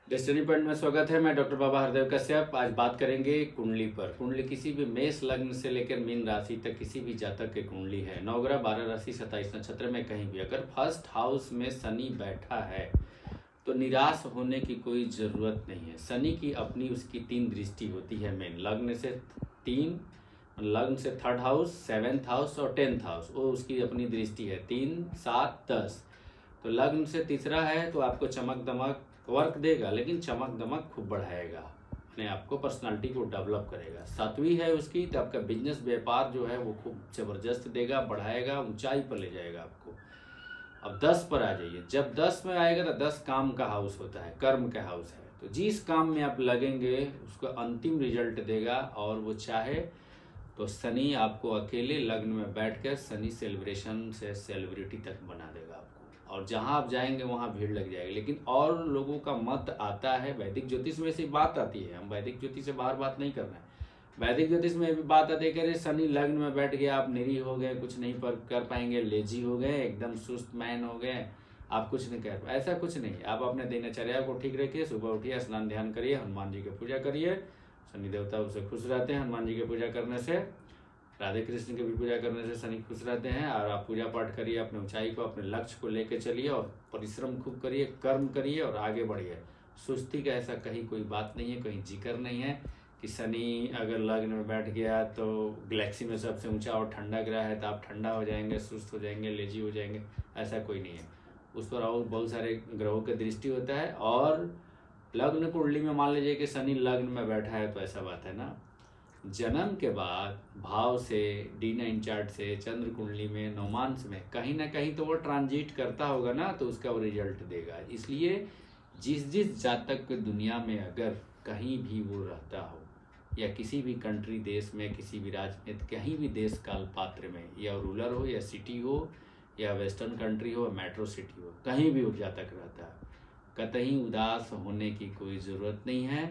Destiny point में स्वागत है। मैं डॉक्टर बाबा हरदेव कश्यप। आज बात करेंगे कुंडली पर। कुंडली किसी भी मेष लग्न से लेकर मीन राशि तक किसी भी जातक की कुंडली है। नवग्रह 12 राशि 27 नक्षत्र में कहीं भी अगर फर्स्ट हाउस में शनि बैठा है तो निराश होने की कोई ज़रूरत नहीं है। शनि की अपनी उसकी 3 दृष्टि होती है। मेन लग्न से 3, लग्न से 3rd हाउस, 7th हाउस और 10th हाउस, वो उसकी अपनी दृष्टि है। 3, 7, 10। तो लग्न से तीसरा है तो आपको चमक दमक वर्क देगा, लेकिन चमक दमक खूब बढ़ाएगा, अपने आपको पर्सनालिटी को डेवलप करेगा। 7वीं है उसकी तो आपका बिजनेस व्यापार जो है वो खूब जबरदस्त देगा, बढ़ाएगा, ऊंचाई पर ले जाएगा आपको। अब 10 पर आ जाइए। जब 10 में आएगा तो 10 काम का हाउस होता है, कर्म का हाउस है। तो जिस काम में आप लगेंगे उसको अंतिम रिजल्ट देगा। और वो चाहे तो शनि आपको अकेले लग्न में बैठकर शनि सेलिब्रेशन से सेलिब्रिटी तक बना देगा आपको, और जहां आप जाएंगे वहां भीड़ लग जाएगी। लेकिन और लोगों का मत आता है, वैदिक ज्योतिष में से बात आती है, हम वैदिक ज्योतिष से बाहर बात नहीं कर रहे हैं। वैदिक ज्योतिष में भी बात आती है कि अरे शनि लग्न में बैठ गया, आप निरीह हो गए, कुछ नहीं पर कर पाएंगे, लेजी हो गए, एकदम सुस्त मैन हो गए, आप कुछ नहीं कर पाए। ऐसा कुछ नहीं। आप अपने दिनचर्या को ठीक रखिए, सुबह उठिए, स्नान ध्यान करिए, हनुमान जी की पूजा करिए, शनि देवता उससे खुश रहते हैं। हनुमान जी की पूजा करने से, राधे कृष्ण की भी पूजा करने से शनि खुश रहते हैं। और आप पूजा पाठ करिए, अपने ऊंचाई को, अपने लक्ष्य को लेकर चलिए और परिश्रम खूब करिए, कर्म करिए और आगे बढ़िए। सुस्ती का ऐसा कहीं कोई बात नहीं है, कहीं जिक्र नहीं है कि शनि अगर लग्न में बैठ गया तो गैलेक्सी में सबसे ऊंचा और ठंडा ग्रह है तो आप ठंडा हो जाएंगे, सुस्त हो जाएंगे, लेजी हो जाएंगे। ऐसा कोई नहीं है। उस पर और बहुत सारे ग्रहों की दृष्टि होता है। और लग्न कुंडली में मान लीजिए कि शनि लग्न में बैठा है तो ऐसा बात है ना, जन्म के बाद भाव से, D9 चार्ट से, चंद्र कुंडली में, नवमांश में कहीं ना कहीं तो वो ट्रांजिट करता होगा ना, तो उसका वो रिजल्ट देगा। इसलिए जिस जिस जातक के दुनिया में अगर कहीं भी वो रहता हो, या किसी भी कंट्री देश में, किसी भी राज्य में, कहीं भी देश काल पात्र में, या रूरल हो या सिटी हो या वेस्टर्न कंट्री हो, मेट्रो सिटी हो, कहीं भी वो जातक रहता है, कतई उदास होने की कोई ज़रूरत नहीं है।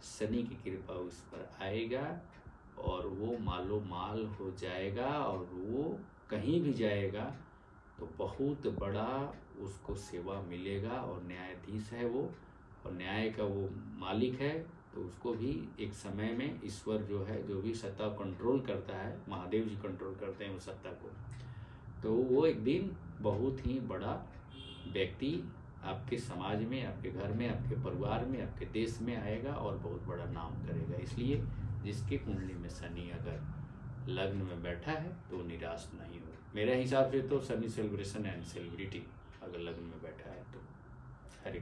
शनि की कृपा उस पर आएगा और वो मालो माल हो जाएगा। और वो कहीं भी जाएगा तो बहुत बड़ा उसको सेवा मिलेगा। और न्यायाधीश है वो, और न्याय का वो मालिक है। तो उसको भी एक समय में ईश्वर जो है, जो भी सत्ता कंट्रोल करता है, महादेव जी कंट्रोल करते हैं उस सत्ता को, तो वो एक दिन बहुत ही बड़ा व्यक्ति आपके समाज में, आपके घर में, आपके परिवार में, आपके देश में आएगा और बहुत बड़ा नाम करेगा। इसलिए जिसकी कुंडली में शनि अगर लग्न में बैठा है तो निराश नहीं हो। मेरे हिसाब से तो शनि सेलिब्रेशन एंड सेलिब्रिटी अगर लग्न में बैठा है